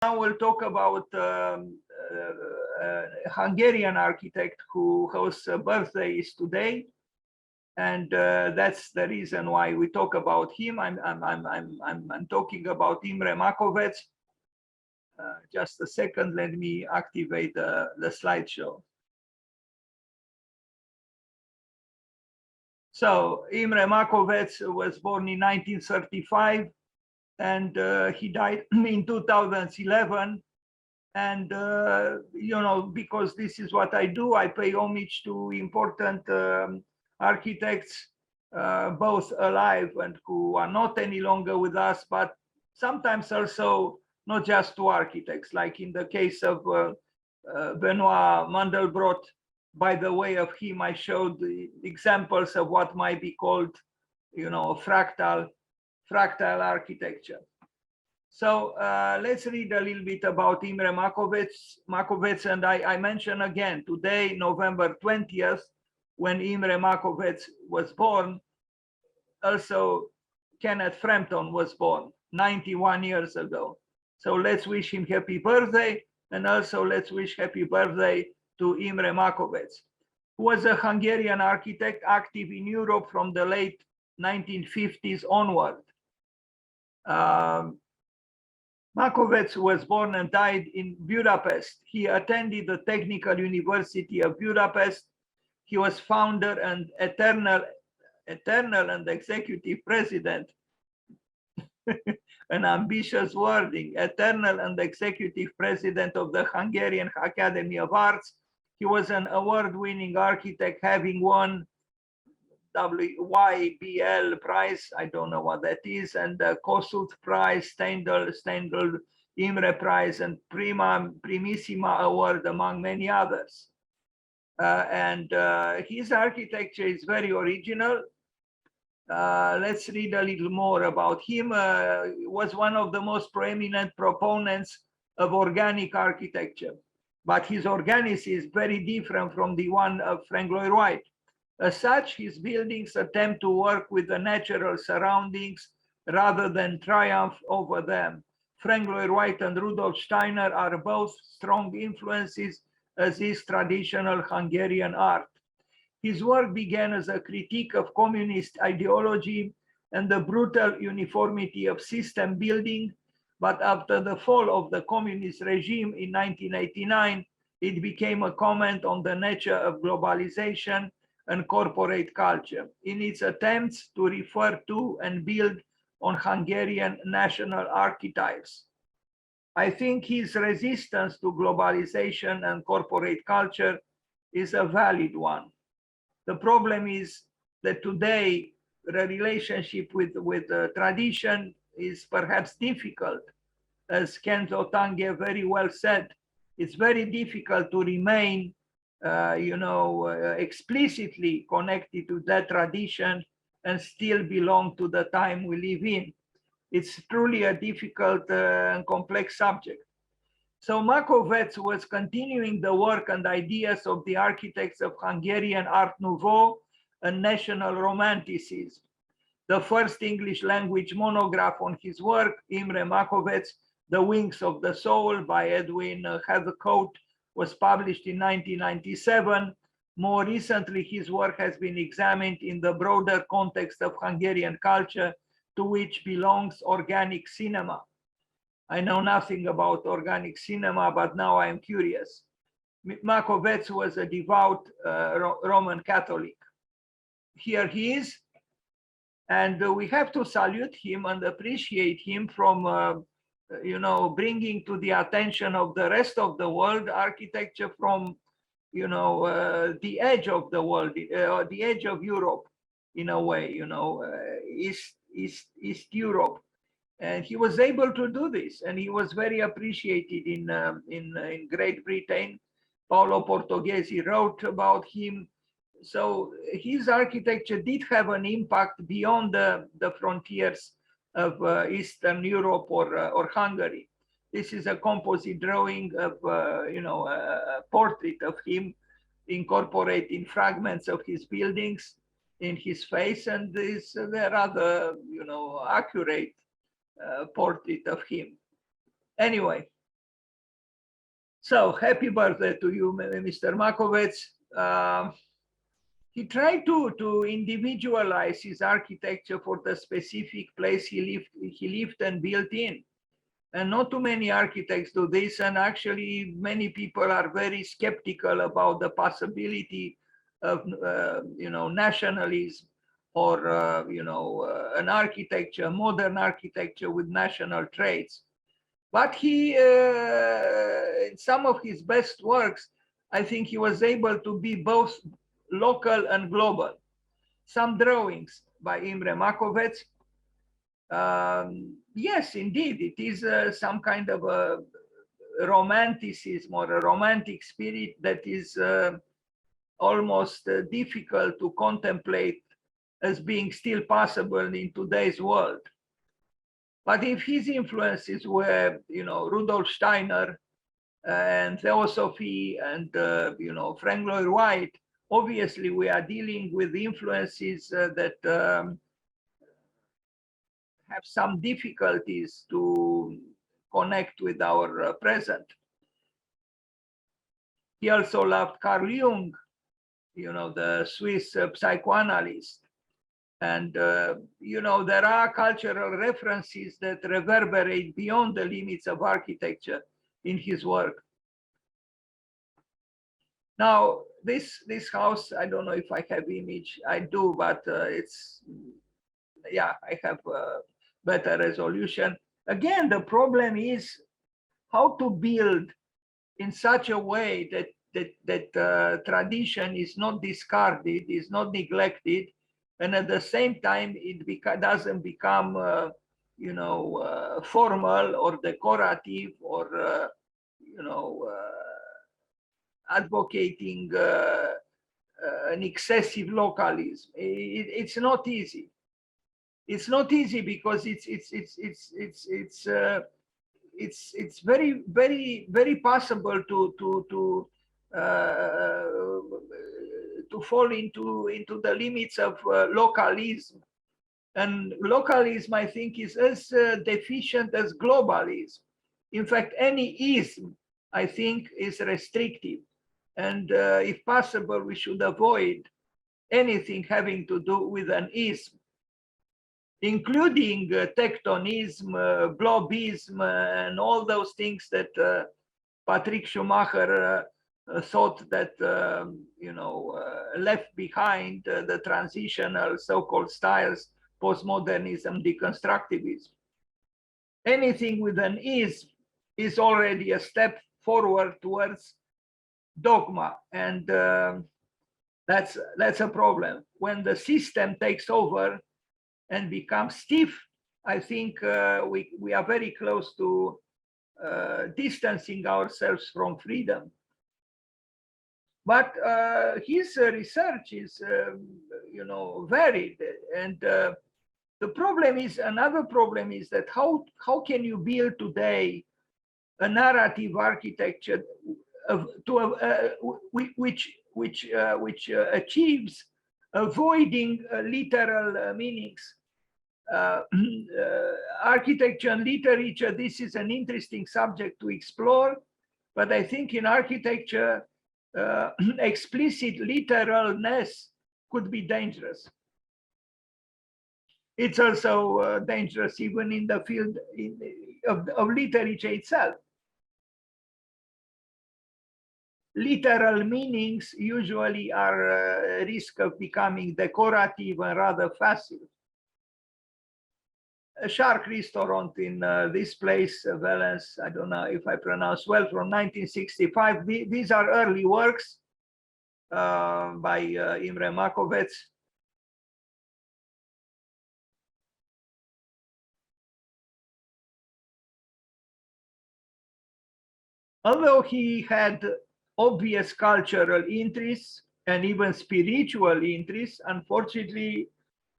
Now we'll talk about Hungarian architect whose birthday is today, and that's the reason why we talk about him. I'm talking about Imre Makowecz. Just a second, let me activate the slideshow. So Imre Makowecz was born in 1935, and he died in 2011. And because this is what I do, I pay homage to important architects, both alive and who are not any longer with us, but sometimes also not just to architects, like in the case of Benoit Mandelbrot. By the way of him, I showed the examples of what might be called, fractal architecture. So let's read a little bit about Imre Makowecz, and I mention again today, November 20th, when Imre Makowecz was born. Also, Kenneth Frampton was born 91 years ago. So let's wish him happy birthday, and also let's wish happy birthday to Imre Makowecz, who was a Hungarian architect active in Europe from the late 1950s onward. Makowecz was born and died in Budapest. He attended the Technical University of Budapest. He was founder and eternal and executive president. An ambitious wording, eternal and executive president of the Hungarian Academy of Arts. He was an award-winning architect, having won WYBL prize, I don't know what that is, and the Kossuth prize, Stendhal Imre prize, and Primissima award, among many others. His architecture is very original. Let's read a little more about him. He was one of the most prominent proponents of organic architecture, but his organicism is very different from the one of Frank Lloyd Wright. As such, his buildings attempt to work with the natural surroundings rather than triumph over them. Frank Lloyd Wright and Rudolf Steiner are both strong influences, as is traditional Hungarian art. His work began as a critique of communist ideology and the brutal uniformity of system building, but after the fall of the communist regime in 1989, it became a comment on the nature of globalization and corporate culture in its attempts to refer to and build on Hungarian national archetypes. I think his resistance to globalization and corporate culture is a valid one. The problem is that today the relationship with tradition is perhaps difficult. As Kenzo Tange very well said, it's very difficult to remain explicitly connected to that tradition and still belong to the time we live in. It's truly a difficult and complex subject. So Makowecz was continuing the work and ideas of the architects of Hungarian Art Nouveau and National Romanticism. The first English language monograph on his work, Imre Makowecz, The Wings of the Soul by Edwin Heathcote, was published in 1997. More recently, his work has been examined in the broader context of Hungarian culture, to which belongs organic cinema. I know nothing about organic cinema, but now I am curious. Makowecz was a devout Roman Catholic. Here he is, and we have to salute him and appreciate him from bringing to the attention of the rest of the world architecture from, the edge of the world, the edge of Europe, in a way, East Europe. And he was able to do this, and he was very appreciated in Great Britain. Paolo Portoghesi wrote about him. So his architecture did have an impact beyond the frontiers of Eastern Europe or Hungary. This is a composite drawing of a portrait of him, incorporating fragments of his buildings in his face, and this rather accurate portrait of him. Anyway, So happy birthday to you, Mr. Makowecz. He tried to individualize his architecture for the specific place he lived and built in. And not too many architects do this. And actually, many people are very skeptical about the possibility of, nationalism or, an architecture, modern architecture with national traits. But he, in some of his best works, I think he was able to be both local and global. Some drawings by Imre Makowecz. Yes, indeed, it is some kind of a romanticism or a romantic spirit that is almost difficult to contemplate as being still possible in today's world. But if his influences were, Rudolf Steiner and Theosophy and, Frank Lloyd Wright, obviously we are dealing with influences that have some difficulties to connect with our present. He also loved Carl Jung, the Swiss psychoanalyst. And, there are cultural references that reverberate beyond the limits of architecture in his work. Now, this house, I don't know if I have image. I do, but I have better resolution. Again, the problem is how to build in such a way that tradition is not discarded, is not neglected, and at the same time it doesn't become formal or decorative or advocating an excessive localism. It's not easy. It's not easy because it's very, very, very possible to fall into the limits of localism. And localism, I think, is as deficient as globalism. In fact, any ism, I think, is restrictive. And if possible, we should avoid anything having to do with an ism, including tectonism, globism, and all those things that Patrick Schumacher thought that left behind the transitional so-called styles, postmodernism, deconstructivism. Anything with an ism is already a step forward towards dogma, and that's a problem. When the system takes over and becomes stiff, I think we are very close to distancing ourselves from freedom. But his research is, varied, and the problem is, another problem is that how can you build today a narrative architecture which achieves avoiding literal meanings. Architecture and literature, this is an interesting subject to explore, but I think in architecture, explicit literalness could be dangerous. It's also dangerous even in the field of literature itself. Literal meanings usually are a risk of becoming decorative and rather facile. A Shark restaurant in this place, Valence, I don't know if I pronounce well, from 1965. These are early works by Imre Makowecz. Although he had obvious cultural interests and even spiritual interests, unfortunately,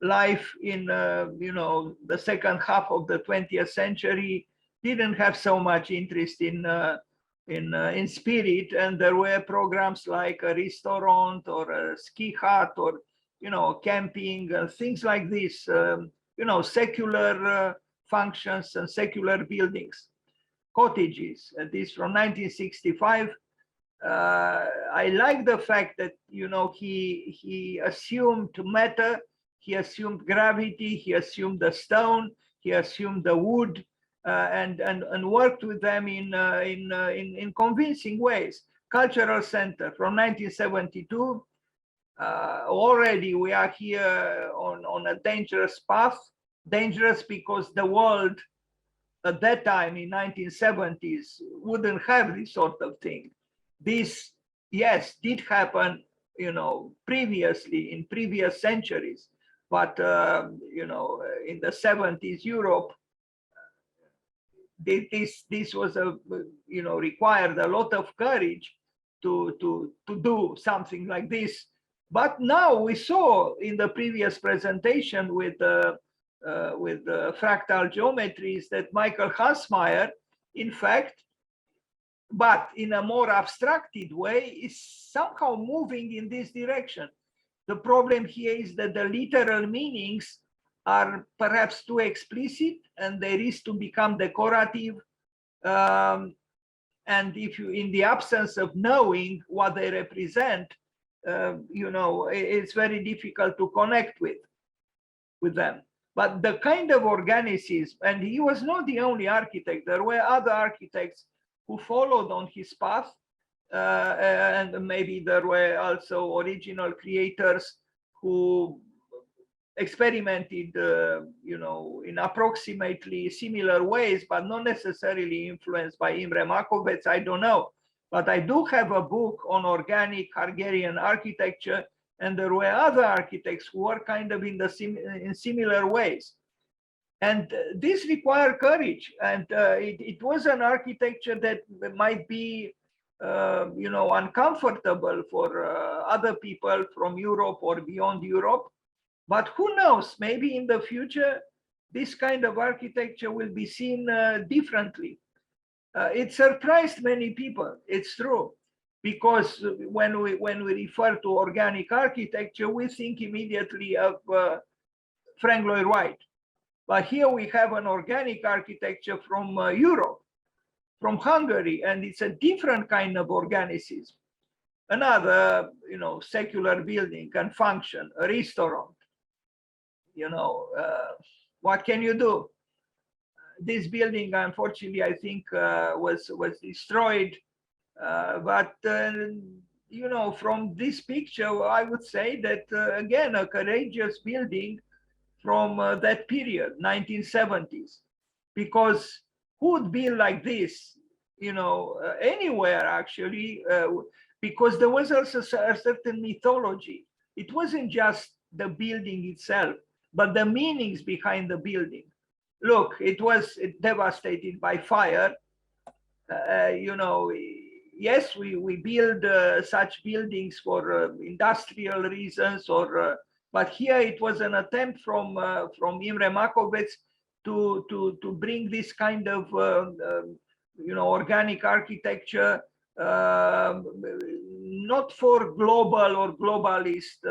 life in the second half of the 20th century didn't have so much interest in spirit, and there were programs like a restaurant or a ski hut or camping and things like this, secular functions and secular buildings. cottages. This from 1965. I like the fact that, you know, he assumed matter, he assumed gravity, he assumed the stone, he assumed the wood, and worked with them in convincing ways. Cultural Center from 1972. Already we are here on a dangerous path. Dangerous because the world at that time in 1970s wouldn't have this sort of thing. This, yes, did happen, you know, previously in previous centuries, but you know, in the 70s Europe, this was a, you know, required a lot of courage to do something like this. But now we saw in the previous presentation with fractal geometries that Michael Hansmeyer, in fact, but in a more abstracted way, is somehow moving in this direction. The problem here is that the literal meanings are perhaps too explicit and they risk to become decorative. And if you, in the absence of knowing what they represent, you know, it's very difficult to connect with them. But the kind of organicism, and he was not the only architect, there were other architects who followed on his path, and maybe there were also original creators who experimented, you know, in approximately similar ways, but not necessarily influenced by Imre Makowecz, I don't know. But I do have a book on organic Hungarian architecture, and there were other architects who were kind of in similar ways. And this required courage. And it was an architecture that might be, you know, uncomfortable for other people from Europe or beyond Europe. But who knows, maybe in the future, this kind of architecture will be seen differently. It surprised many people, it's true, because when we refer to organic architecture, we think immediately of Frank Lloyd Wright. But here we have an organic architecture from Europe, from Hungary, and it's a different kind of organicism. Another, you know, secular building can function, a restaurant. You know, what can you do? This building, unfortunately, I think was destroyed. But you know, from this picture, I would say that again, a courageous building from that period, 1970s, because who would build like this, you know, anywhere actually, because there was also a certain mythology. It wasn't just the building itself, but the meanings behind the building. Look, it was devastated by fire. You know, yes, we build such buildings for industrial reasons, or but here it was an attempt from Imre Makowecz to bring this kind of you know, organic architecture, not for global or globalist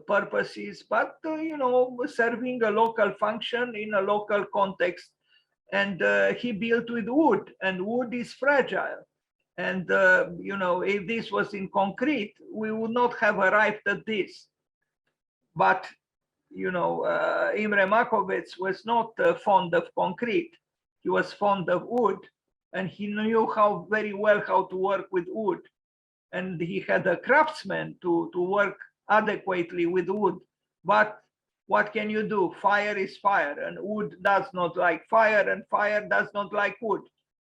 purposes, but you know, serving a local function in a local context. And he built with wood, and wood is fragile. And you know, if this was in concrete, we would not have arrived at this. But you know, Imre Makowecz was not fond of concrete. He was fond of wood, and he knew very well how to work with wood. And he had a craftsman to work adequately with wood. But what can you do? Fire is fire, and wood does not like fire, and fire does not like wood.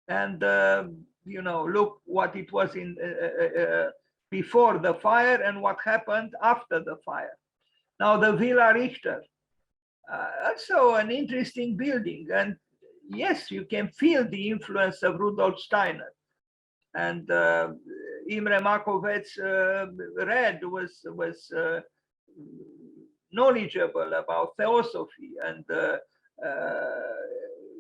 And you know, look what it was in before the fire and what happened after the fire. Now the Villa Richter, also an interesting building, and yes, you can feel the influence of Rudolf Steiner. And Imre Makowecz was knowledgeable about theosophy and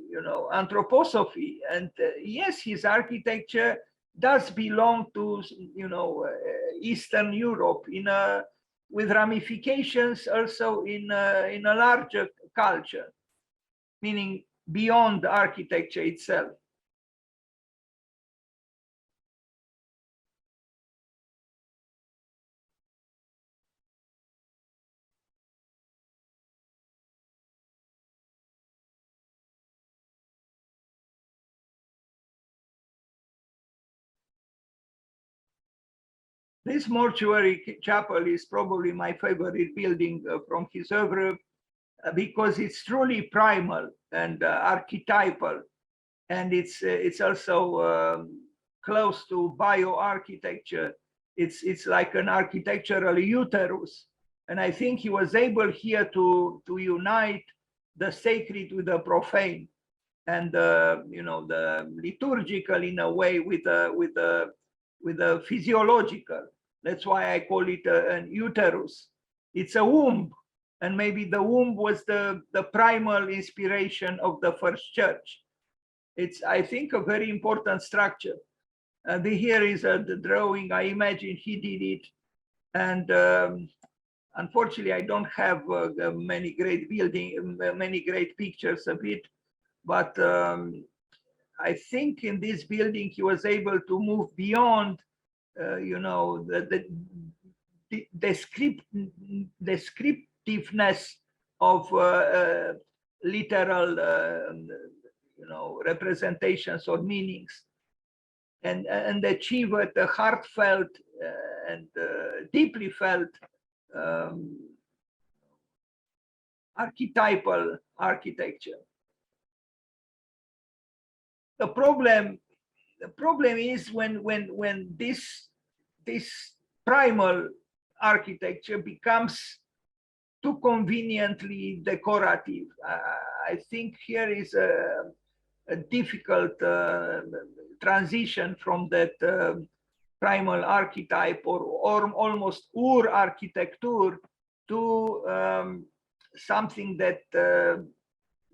you know, anthroposophy. And yes, his architecture does belong to, you know, Eastern Europe with ramifications also in a larger culture, meaning beyond architecture itself. This mortuary chapel is probably my favorite building from his oeuvre because it's truly primal and archetypal, and it's also close to bioarchitecture. It's like an architectural uterus, and I think he was able here to unite the sacred with the profane, and the liturgical in a way with the physiological. That's why I call it an uterus. It's a womb, and maybe the womb was the primal inspiration of the first church. It's, I think, a very important structure. Here is the drawing. I imagine he did it, and unfortunately, I don't have many great pictures of it. But I think in this building he was able to move beyond, the descriptiveness of literal, representations or meanings, and achieve a heartfelt and deeply felt archetypal architecture. The problem is when this primal architecture becomes too conveniently decorative. I think here is a difficult transition from that primal archetype or almost ur-architecture to something that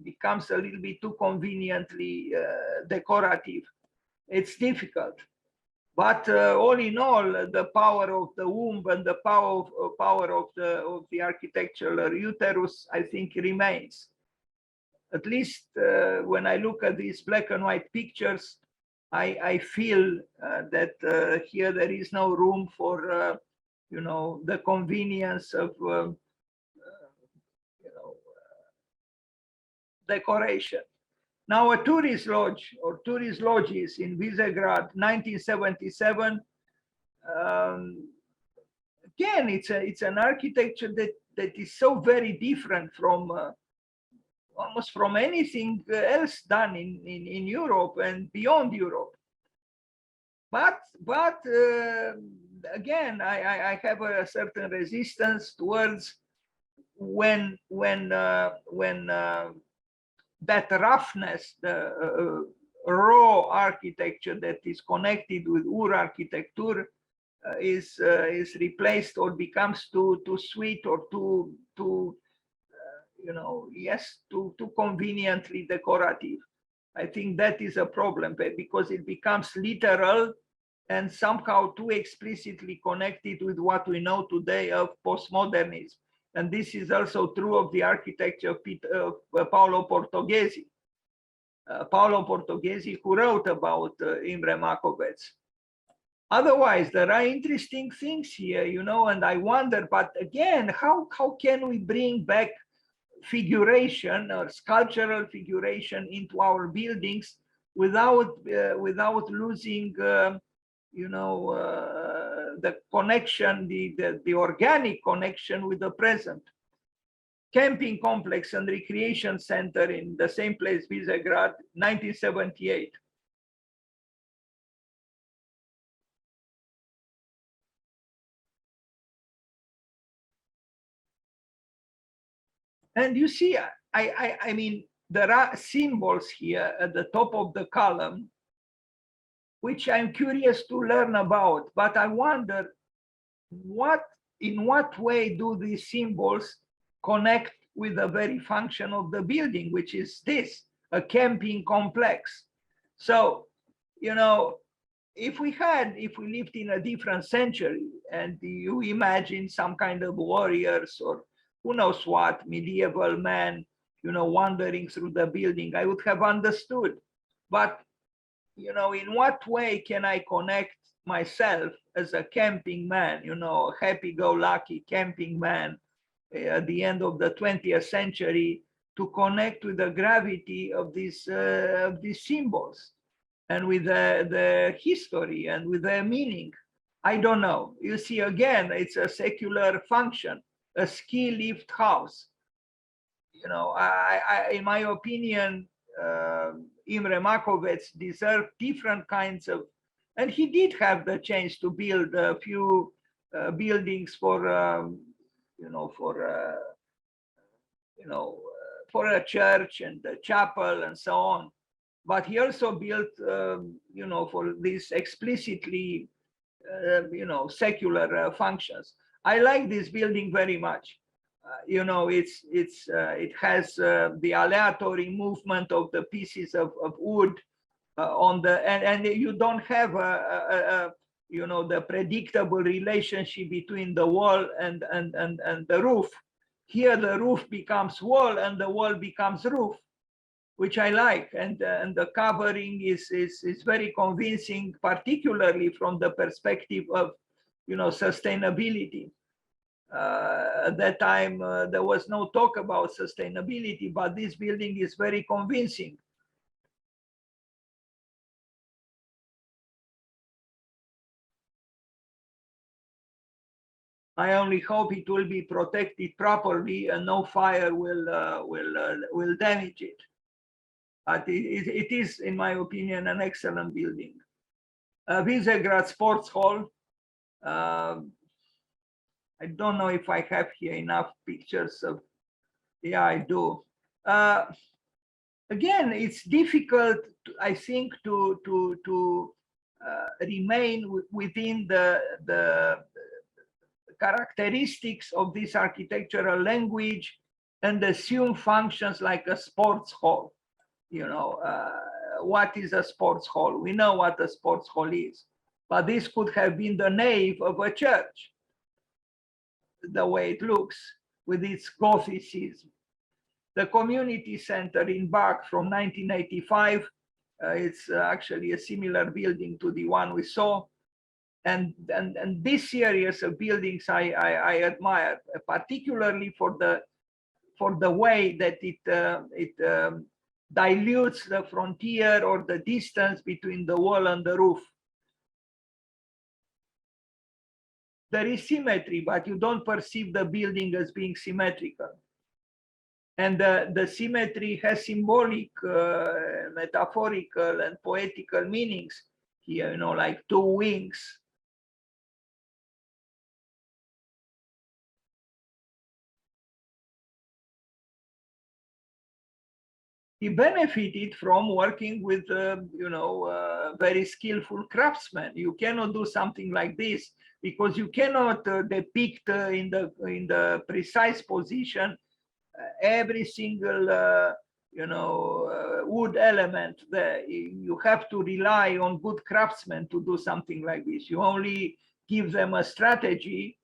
becomes a little bit too conveniently decorative. It's difficult. But all in all, the power of the womb and the power of the architectural uterus, I think, remains. At least when I look at these black and white pictures, I feel that here there is no room for the convenience of decoration. Now, a tourist lodge or tourist lodges in Visegrad, 1977. Again, it's an architecture that is so very different from almost from anything else done in Europe and beyond Europe. But again, I have a certain resistance towards when that roughness, the raw architecture that is connected with ur-architecture is replaced or becomes too sweet or too conveniently decorative. I think that is a problem because it becomes literal and somehow too explicitly connected with what we know today of postmodernism. And this is also true of the architecture of Paolo Portoghesi. Paolo Portoghesi, who wrote about Imre Makowecz. Otherwise, there are interesting things here, and I wonder, but again, how can we bring back figuration or sculptural figuration into our buildings without losing the connection, the organic connection with the present. Camping complex and recreation center in the same place, Visegrad, 1978. And you see, I mean, there are symbols here at the top of the column, which I'm curious to learn about, but I wonder in what way do these symbols connect with the very function of the building, which is this, a camping complex. So, if we lived in a different century and you imagine some kind of warriors or who knows what, medieval man, wandering through the building, I would have understood. But in what way can I connect myself as a camping man, happy-go-lucky camping man at the end of the 20th century to connect with the gravity of these symbols and with the history and with their meaning? I don't know. You see, again, it's a secular function, a ski lift house. You know, in my opinion, Imre Makowecz deserved different kinds of, and he did have the chance to build a few buildings for, you know, you know, for a church and a chapel and so on. But he also built, you know, for these explicitly, you know, secular functions. I like this building very much. You know, it has the aleatory movement of the pieces of wood on the, and you don't have you know, the predictable relationship between the wall and the roof. Here the roof becomes wall and the wall becomes roof, which I like, and the covering is very convincing, particularly from the perspective of, you know, sustainability. At that time, there was no talk about sustainability, but this building is very convincing. I only hope it will be protected properly and no fire will damage it. But it is, in my opinion, an excellent building. Visegrad Sports Hall. I don't know if I have here enough pictures of, yeah, I do. Again, it's difficult, I think, to remain within the characteristics of this architectural language and assume functions like a sports hall. You know, what is a sports hall? We know what a sports hall is, but this could have been the nave of a church, the way it looks with its Gothicism. The community center in Bach from 1985, it's actually a similar building to the one we saw. And this series of buildings I admire, particularly for the way that it dilutes the frontier or the distance between the wall and the roof. There is symmetry, but you don't perceive the building as being symmetrical. And the symmetry has symbolic, metaphorical, and poetical meanings here, you know, like two wings. He benefited from working with, you know, very skillful craftsmen. You cannot do something like this because you cannot depict in the precise position every single, you know, wood element there. You have to rely on good craftsmen to do something like this. You only give them a strategy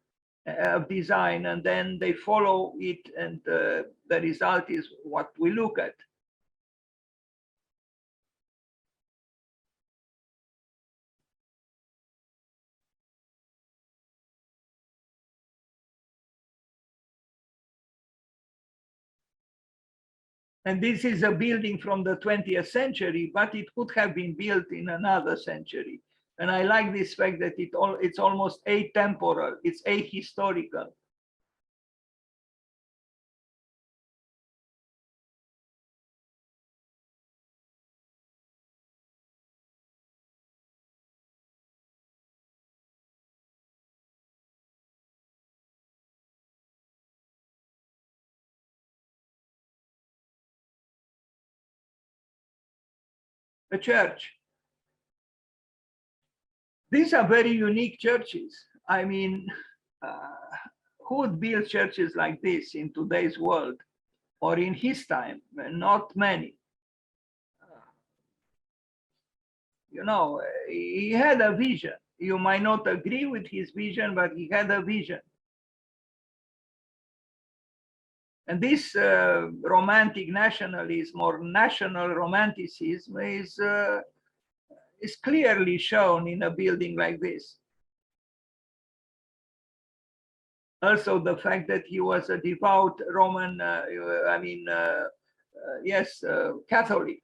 of design and then they follow it, and the result is what we look at. And this is a building from the 20th century, but it could have been built in another century. And I like this fact that it's almost atemporal, it's ahistorical. A church. These are very unique churches. I mean, who would build churches like this in today's world or in his time? Not many. You know, he had a vision. You might not agree with his vision, but he had a vision. And this romantic nationalism or national romanticism is clearly shown in a building like this. Also, the fact that he was a devout Roman, Catholic.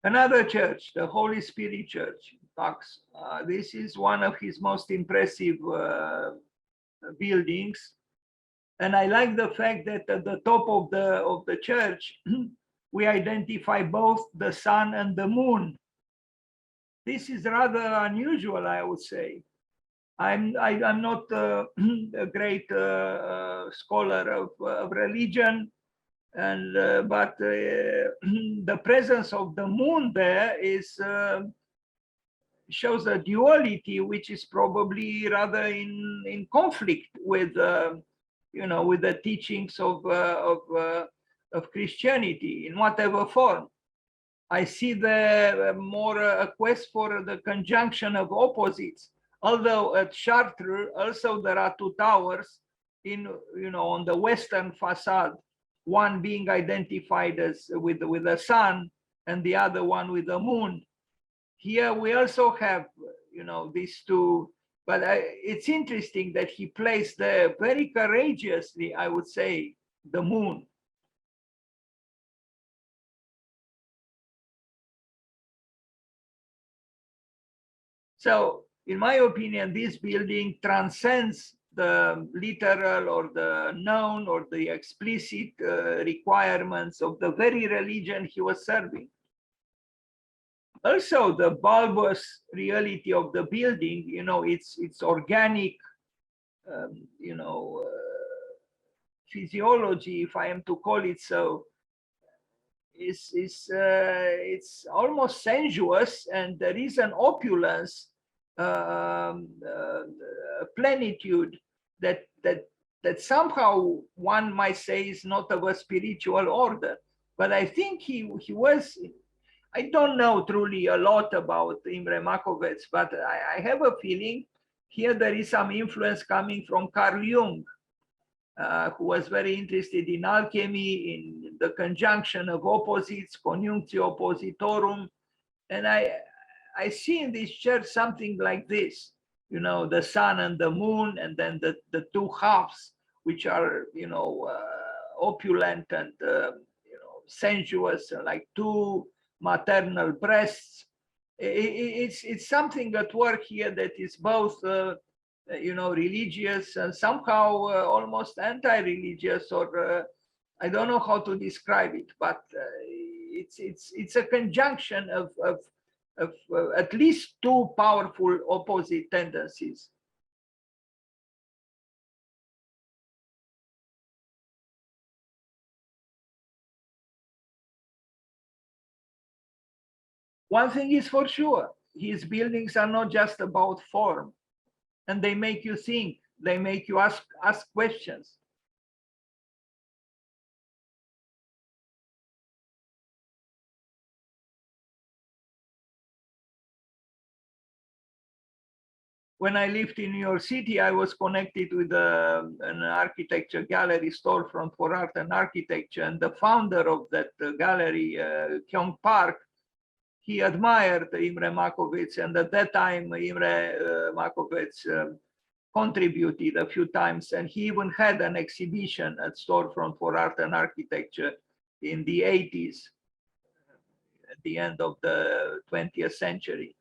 Another church, the Holy Spirit Church, Pax. This is one of his most impressive buildings. And I like the fact that at the top of the church, we identify both the sun and the moon. This is rather unusual, I would say. I'm not a great scholar of religion, and but the presence of the moon there is shows a duality which is probably rather in conflict with with the teachings of Christianity in whatever form. I see the more a quest for the conjunction of opposites. Although at Chartres also there are two towers in on the western facade, one being identified as with the sun and the other one with the moon. Here we also have these two, but it's interesting that he placed there very courageously, I would say, the moon. So, in my opinion, this building transcends the literal or the known or the explicit requirements of the very religion he was serving. Also, the bulbous reality of the building, its organic, physiology, if I am to call it so, it's almost sensuous, and there is an opulence, plenitude that somehow one might say is not of a spiritual order. But I think he was. I don't know truly a lot about Imre Makowecz, but I have a feeling here there is some influence coming from Carl Jung, who was very interested in alchemy, in the conjunction of opposites, conjunctio oppositorum. And I see in this church something like this, the sun and the moon, and then the two halves, which are, opulent and, sensuous, like two maternal breasts. It's something at work here that is both religious and somehow almost anti-religious, or I don't know how to describe it, but it's a conjunction of at least two powerful opposite tendencies. One thing is for sure, his buildings are not just about form, and they make you think, they make you ask questions. When I lived in New York City, I was connected with an architecture gallery storefront for art and architecture, and the founder of that gallery, Kyung Park, he admired Imre Makowecz, and at that time Imre Makowecz contributed a few times, and he even had an exhibition at Storefront for Art and Architecture in the 80s, at the end of the 20th century.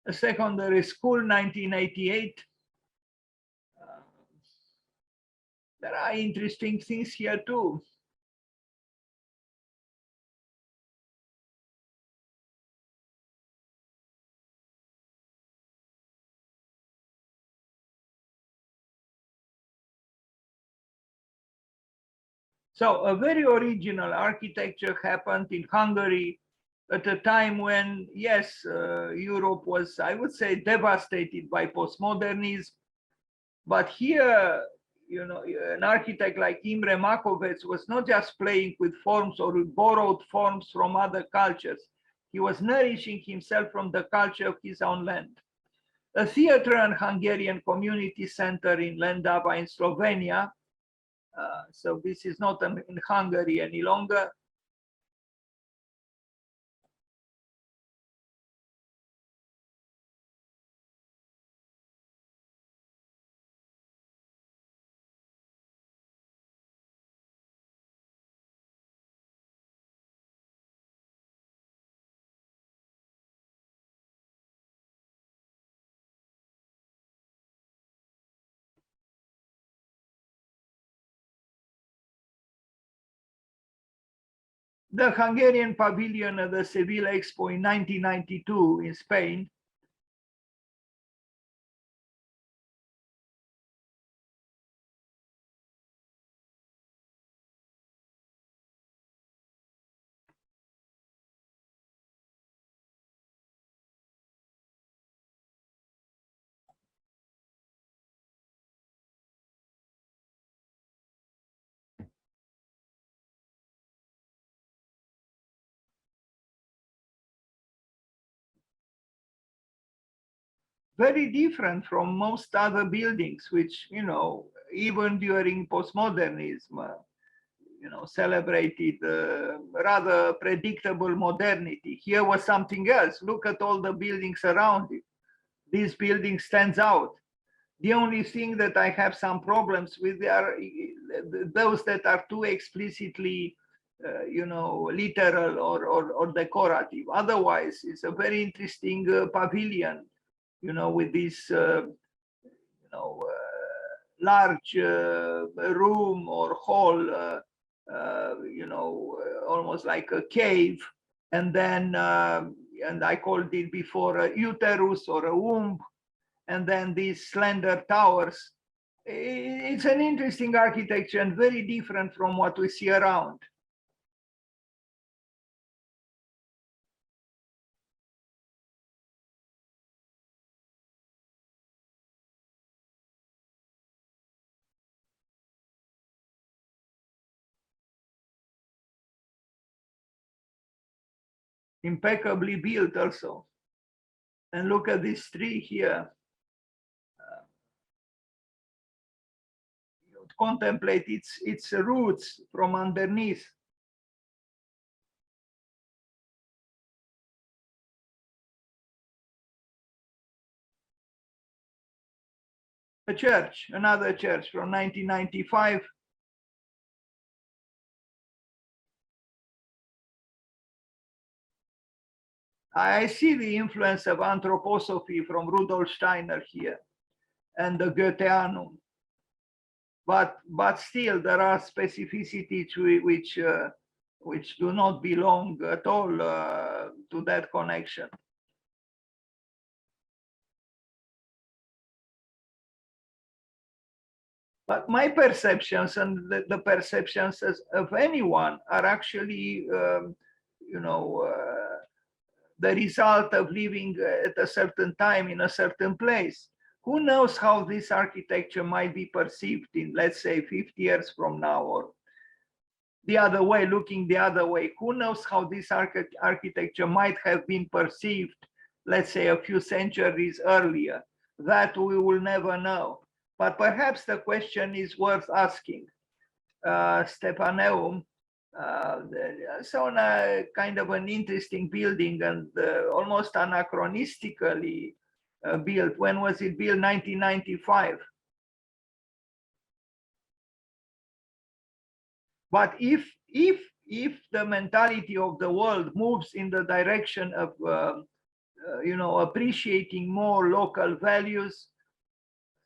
A secondary school, 1988. There are interesting things here too. So a very original architecture happened in Hungary at a time when, yes, Europe was, I would say, devastated by postmodernism. But here, an architect like Imre Makowecz was not just playing with forms or with borrowed forms from other cultures. He was nourishing himself from the culture of his own land. a theater and Hungarian community center in Lendava in Slovenia. So this is not in Hungary any longer. The Hungarian pavilion at the Seville Expo in 1992 in Spain. Very different from most other buildings, which, you know, even during postmodernism, you know, celebrated rather predictable modernity. Here was something else. Look at all the buildings around it. This building stands out. The only thing that I have some problems with are those that are too explicitly, you know, literal or decorative. Otherwise, it's a very interesting pavilion, you know, with this, you know, large room or hall, you know, almost like a cave. And then, and I called it before a uterus or a womb. And then these slender towers. It's an interesting architecture and very different from what we see around. Impeccably built also. And look at this tree here. Contemplate its roots from underneath. A church, another church from 1995. I see the influence of anthroposophy from Rudolf Steiner here and the Goetheanum. But still, there are specificities which do not belong at all to that connection. But my perceptions and the perceptions of anyone are actually, you know, the result of living at a certain time in a certain place. Who knows how this architecture might be perceived in, let's say, 50 years from now, or the other way, looking the other way. Who knows how this architecture might have been perceived, let's say, a few centuries earlier. That we will never know. But perhaps the question is worth asking. Stepaneum, so kind of an interesting building and almost anachronistically built. When was it built? 1995. But if the mentality of the world moves in the direction of you know, appreciating more local values,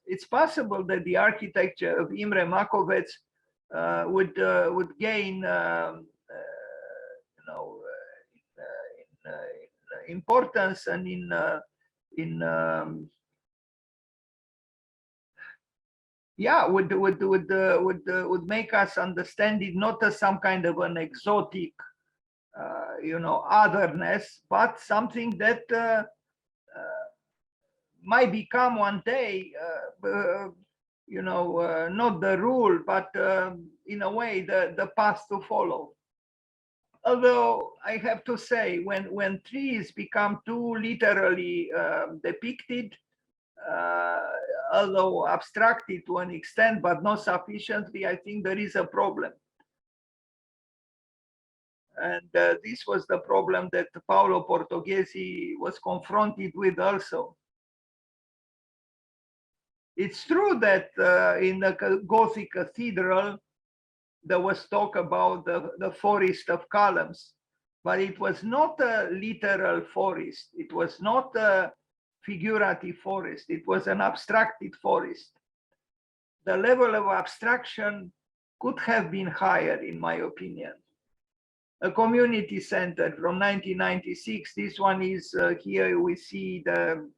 it's possible that the architecture of Imre Makowecz would gain you know, in importance and in yeah, would make us understand it not as some kind of an exotic, you know, otherness, but something that might become one day, you know, not the rule, but in a way the path to follow. Although I have to say, when trees become too literally depicted, although abstracted to an extent, but not sufficiently, I think there is a problem. And this was the problem that Paolo Portoghesi was confronted with also. It's true that in the Gothic cathedral, there was talk about the forest of columns, but it was not a literal forest. It was not a figurative forest. It was an abstracted forest. The level of abstraction could have been higher, in my opinion. A community center from 1996. This one is here. We see the,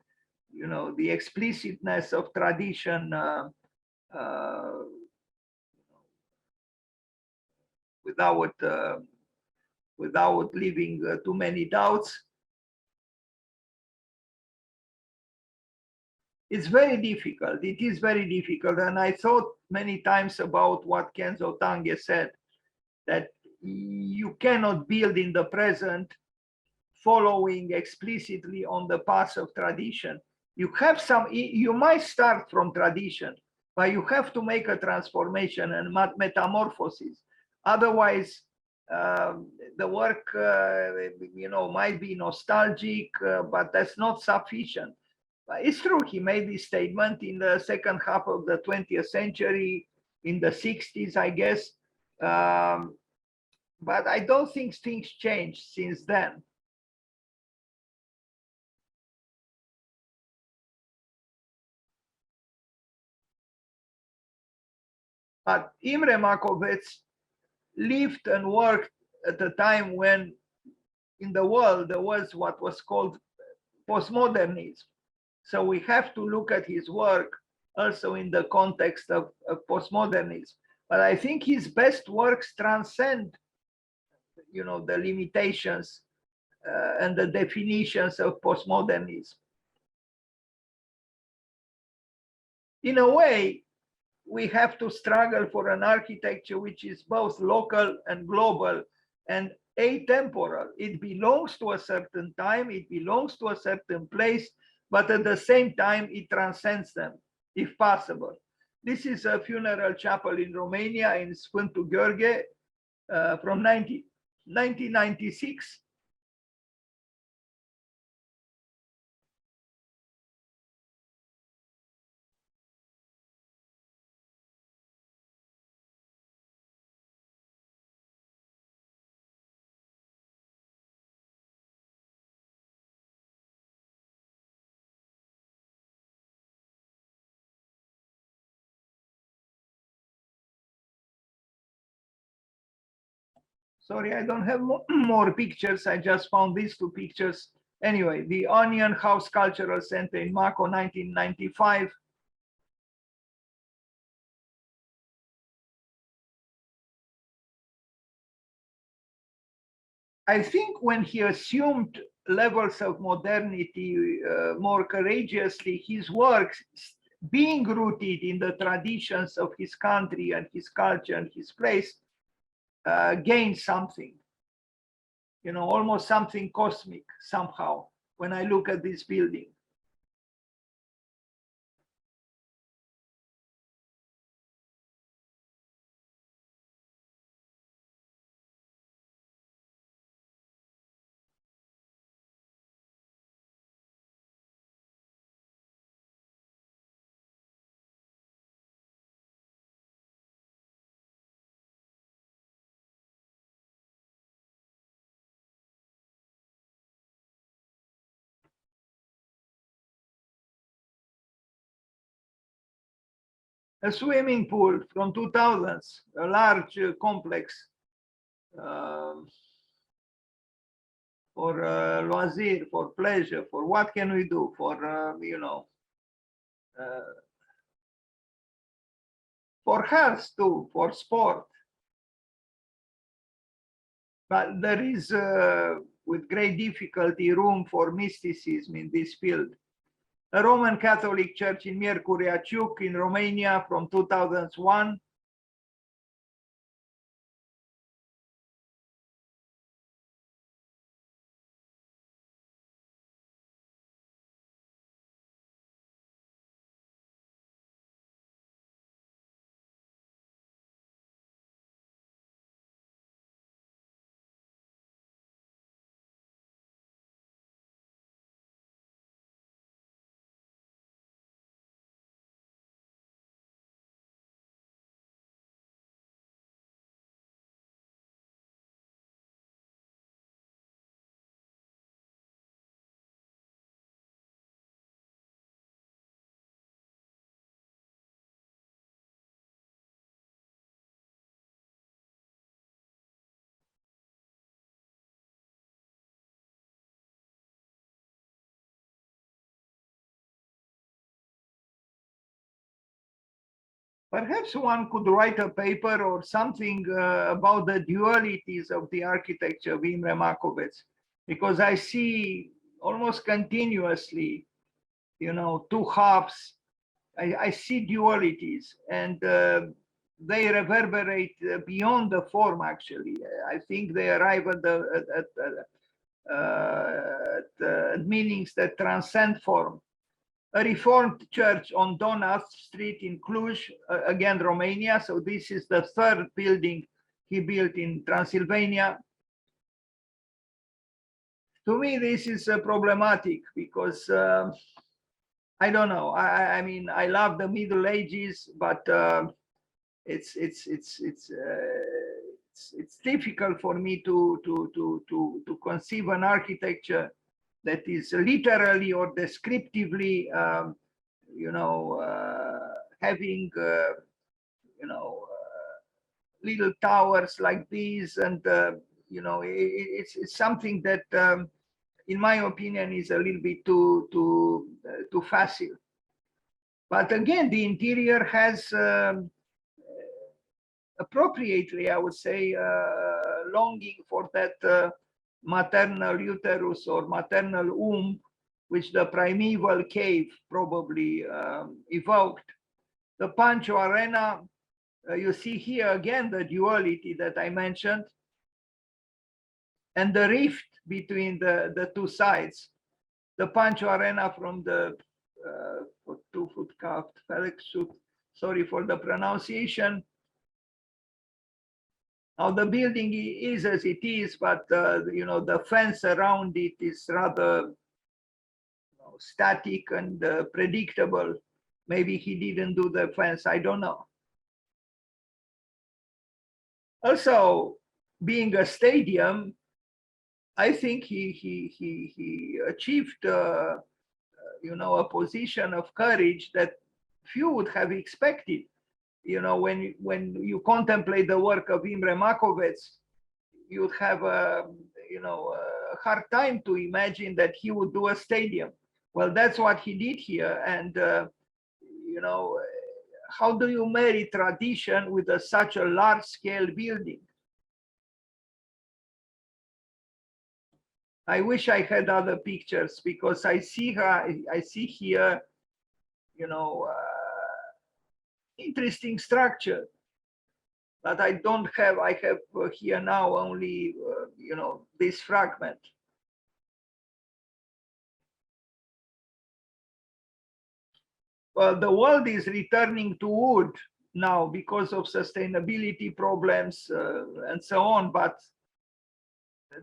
the explicitness of tradition without leaving too many doubts. It's very difficult. It is very difficult. And I thought many times about what Kenzo Tange said, that you cannot build in the present following explicitly on the path of tradition. You have you might start from tradition, but you have to make a transformation and metamorphosis. Otherwise, the work, might be nostalgic, but that's not sufficient. But it's true, he made this statement in the second half of the 20th century, in the 60s, I guess. But I don't think things changed since then. But Imre Makowecz lived and worked at a time when in the world there was what was called postmodernism. So we have to look at his work also in the context of postmodernism. But I think his best works transcend, the limitations and the definitions of postmodernism. In a way, we have to struggle for an architecture which is both local and global and atemporal. It belongs to a certain time, it belongs to a certain place, but at the same time, it transcends them, if possible. This is a funeral chapel in Romania, in Sfântu Gheorghe, from 1996. Sorry, I don't have more pictures. I just found these two pictures. Anyway, the Onion House Cultural Center in Mako, 1995. I think when he assumed levels of modernity more courageously, his works, being rooted in the traditions of his country and his culture and his place, gained something, almost something cosmic somehow when I look at this building. A swimming pool from 2000s, a large complex for loisir, for pleasure, for what can we do, for, for health too, for sport. But there is, with great difficulty, room for mysticism in this field. A Roman Catholic church in Miercurea Ciuc in Romania from 2001. Perhaps one could write a paper or something about the dualities of the architecture of Imre Makowecz, because I see almost continuously, two halves. I see dualities, and they reverberate beyond the form. Actually, I think they arrive at meanings that transcend form. A Reformed church on Donath Street in Cluj, again, Romania. So this is the third building he built in Transylvania. To me, this is problematic because I don't know. I mean, I love the Middle Ages, but it's difficult for me to conceive an architecture that is literally or descriptively, having, little towers like these, and it's something that, in my opinion, is a little bit too facile. But again, the interior has appropriately, I would say, longing for that maternal uterus or maternal womb, which the primeval cave probably evoked. The Pancho Arena, you see here again the duality that I mentioned, and the rift between the two sides. The Pancho Arena from the 2-foot carved Felix, sorry for the pronunciation. Now the building is as it is, but the fence around it is rather static and predictable. Maybe he didn't do the fence, I don't know. Also, being a stadium, I think he achieved a position of courage that few would have expected. When you contemplate the work of Imre Makowecz, you'd have a hard time to imagine that he would do a stadium. Well, that's what he did here, and how do you marry tradition with such a large-scale building? I wish I had other pictures, because I see here, interesting structure, but I don't have. I have here now only, this fragment. Well, the world is returning to wood now because of sustainability problems and so on, but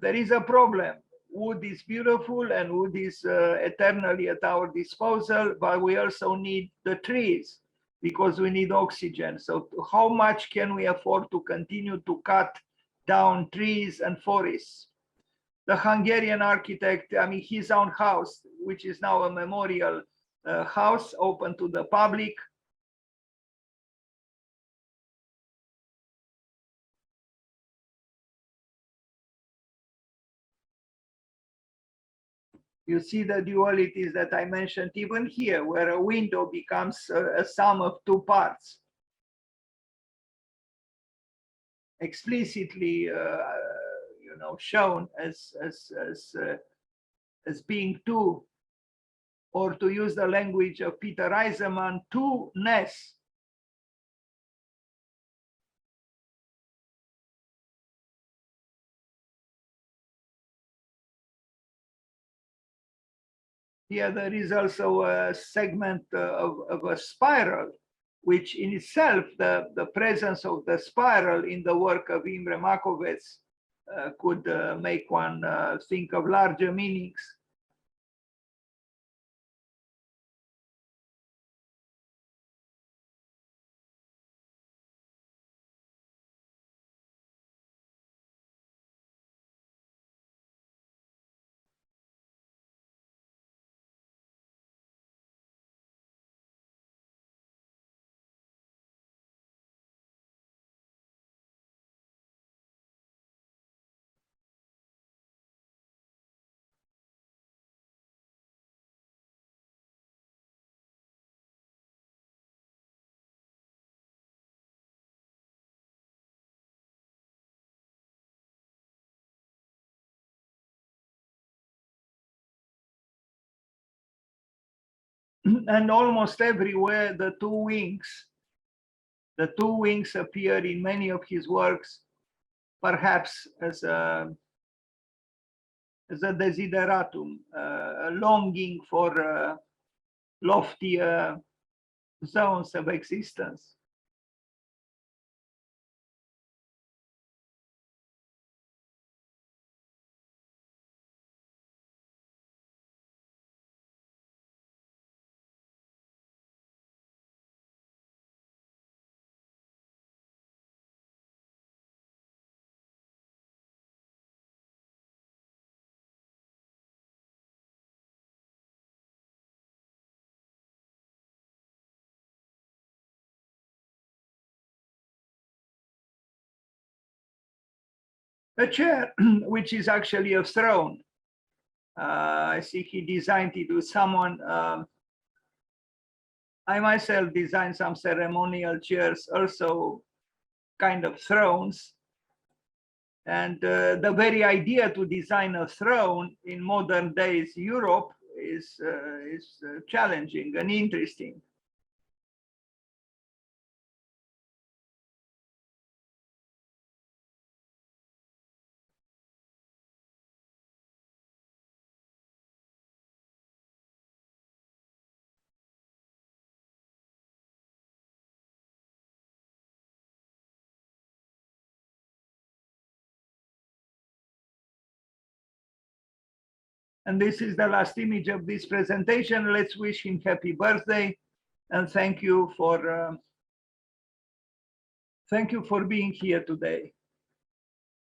there is a problem. Wood is beautiful and wood is eternally at our disposal, but we also need the trees because we need oxygen. So how much can we afford to continue to cut down trees and forests? The Hungarian architect, I mean, his own house, which is now a memorial house open to the public. You see the dualities that I mentioned even here, where a window becomes a sum of two parts. Explicitly, shown as being two, or to use the language of Peter Eisenman, two-ness. Here there is also a segment of a spiral, which in itself, the presence of the spiral in the work of Imre Makowecz could make one think of larger meanings. And almost everywhere the two wings appear in many of his works, perhaps as a desideratum, a longing for loftier zones of existence. A chair, which is actually a throne. I see he designed it with someone. I myself designed some ceremonial chairs, also kind of thrones. And the very idea to design a throne in modern days Europe is challenging and interesting. And this is the last image of this presentation. Let's wish him happy birthday, and thank you for being here today.